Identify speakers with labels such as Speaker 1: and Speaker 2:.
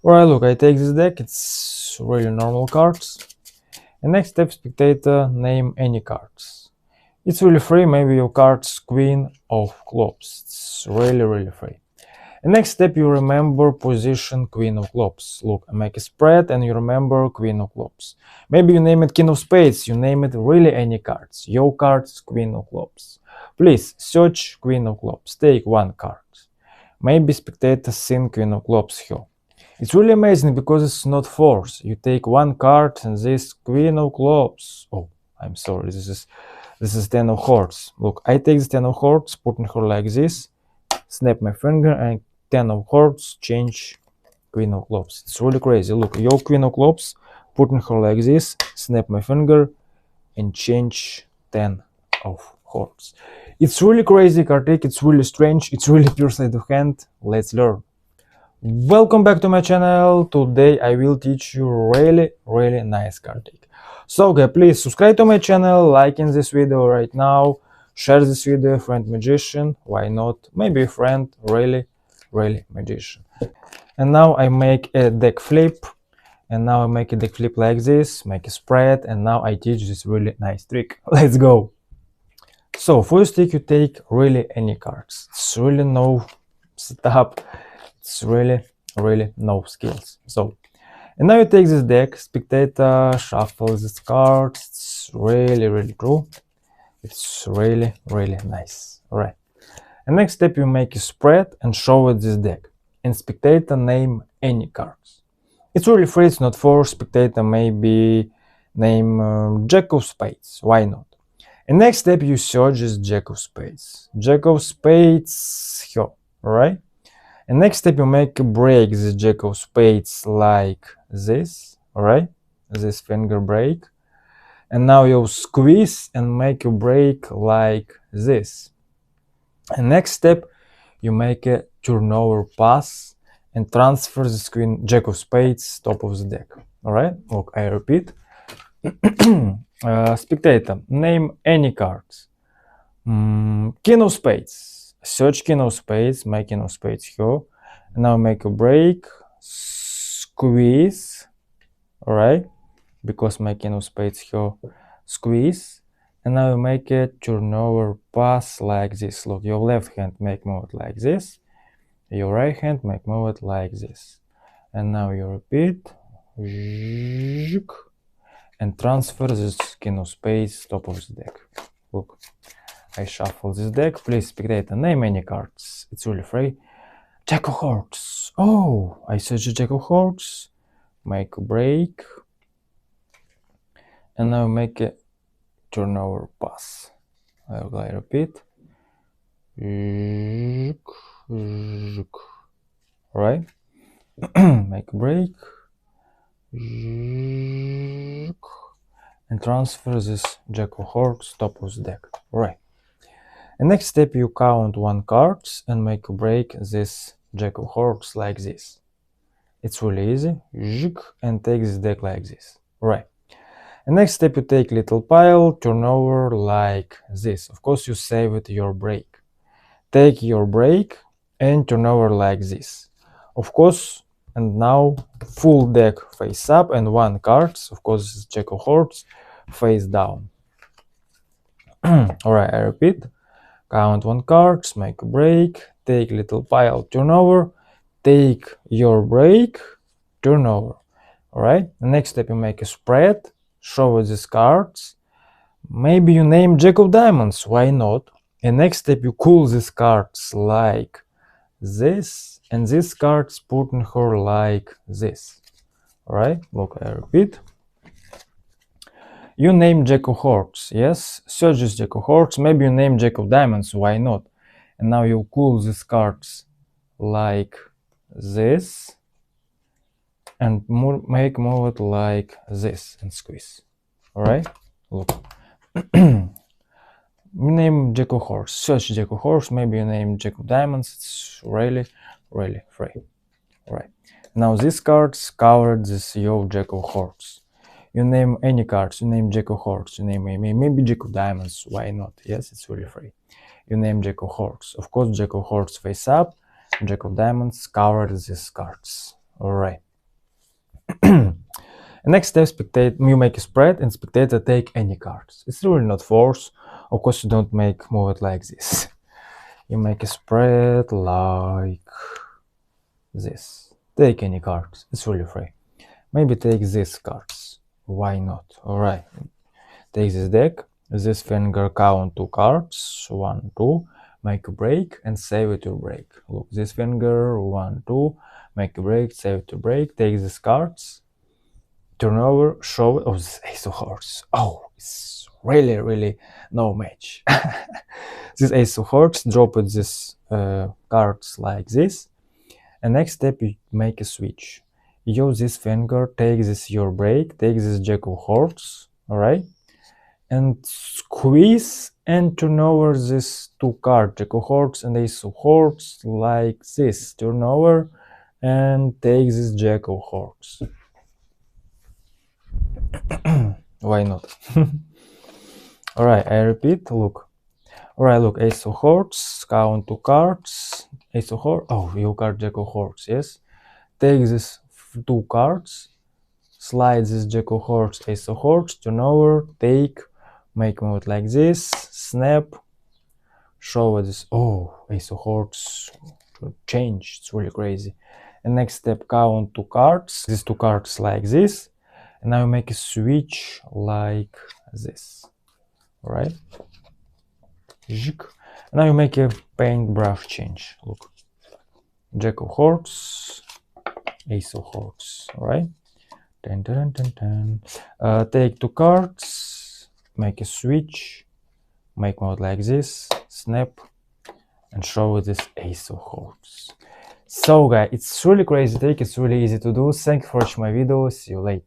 Speaker 1: Alright, look, I take this deck, it's really normal cards. And next step, spectator, name any cards. It's really free, maybe your cards Queen of Clubs. It's really free. And next step, you remember position Queen of Clubs. Look, I make a spread and you remember Queen of Clubs. Maybe you name it King of Spades, you name it really any cards. Your cards, Queen of Clubs. Please search Queen of Clubs, take one card. Maybe spectator seen Queen of Clubs here. It's really amazing because it's not force. You take one card and this Queen of Clubs. Oh, I'm sorry, this is 10 of Hearts. Look, I take this 10 of Hearts, putting her like this, snap my finger and 10 of Hearts, change Queen of Clubs. It's really crazy. Look, your Queen of Clubs, putting her like this, snap my finger and change 10 of Hearts. It's really crazy card trick, it's really strange, it's really pure sleight of hand. Let's learn. Welcome back to my channel. Today I will teach you really nice card trick. So guys, please subscribe to my channel, like in this video right now, share this video, friend magician, why not, maybe a friend, really magician. And now I make a deck flip, and now I make a deck flip like this, make a spread, and now I teach this really nice trick. Let's go. So first trick, you take really any cards. It's really no setup. It's really no skills. So, and now you take this deck, spectator, shuffle these cards. It's really cool. It's really nice. Alright. And next step, you make a spread and show it this deck. And spectator name any cards. It's really free, it's not for spectator, maybe name Jack of Spades. Why not? And next step, you search this Jack of Spades. Jack of Spades here. Alright. And next step, you make a break this Jack of Spades like this, alright? This finger break. And now you squeeze and make a break like this. And next step, you make a turnover pass and transfer this Queen Jack of Spades top of the deck. Alright? Look, I repeat. Spectator, name any cards. King of Spades. Search King of Spades, make King of Spades here. And now make a break, squeeze, alright, because my King of Spades here, squeeze. And now you make a turnover pass like this. Look, your left hand make move it like this, your right hand make move it like this. And now you repeat, and transfer this King of Spades top of the deck. Look. I shuffle this deck. Please, spectator, name any cards. It's really free. Jack of Hearts. Oh, I search Jack of Hearts. Make a break. And now make a turnover pass. I repeat. Alright. Make a break. And transfer this Jack of Hearts top of the deck. Alright. And next step, you count one card and make a break this Jack of Hearts like this. It's really easy. And take this deck like this. Right. And next step, you take little pile, turn over like this. Of course, you save it your break. Take your break and turn over like this. Of course, and now full deck face up and one card, of course, this is Jack of Hearts, face down. Alright, I repeat. Count one card, make a break, take little pile, turn over, take your break, turn over. Alright, next step, you make a spread, show these cards. Maybe you name Jack of Diamonds, why not? And next step, you cool these cards like this, and these cards put in her like this. Alright, look, I repeat. You name Jack of Hearts, yes? Search this Jack of Hearts, maybe you name Jack of Diamonds, why not? And now you cool these cards like this and make move it like this and squeeze. Alright? Look. Name Jack of Hearts, search Jack of Hearts, maybe you name Jack of Diamonds, it's really free. Alright. Now these cards covered this your Jack of Hearts. You name any cards, you name Jack of Hearts, you name maybe Jack of Diamonds, why not? Yes, it's really free. You name Jack of Hearts. Of course, Jack of Hearts face up, Jack of Diamonds covered these cards. Alright. Next step, spectator, you make a spread and spectator take any cards. It's really not force. Of course, you don't move it like this. You make a spread like this. Take any cards. It's really free. Maybe take these cards. Why not? Alright. Take this deck. This finger count 2 cards. 1, 2. Make a break and save it to break. Look, this finger 1, 2. Make a break, save it to break. Take these cards. Turn over, show it. Oh, this ace of hearts. Oh, it's really no match. This ace of hearts, drop it these cards like this. And next step, you make a switch. Use this finger, take this your break, take this jack of hearts, alright? And squeeze and turn over this 2 cards, jack of hearts and ace of hearts, like this. Turn over and take this jack of hearts. Why not? Alright, I repeat, look. Alright, look, ace of hearts, count 2 cards, ace of hearts, oh, you card jack of hearts, yes. Take these 2 cards, slide this jack of hearts, ace of hearts, turn over, take, make move like this, snap, show this, oh, ace of hearts, change, it's really crazy. And next step, count 2 cards, these 2 cards like this, and now make a switch like this, alright? Now you make a paintbrush change. Look, jack of hearts, ace of hearts. All right. Take 2 cards, make a switch, make mode like this, snap, and show this ace of hearts. So, guys, it's really crazy trick. It's really easy to do. Thank you for watching my video. See you later.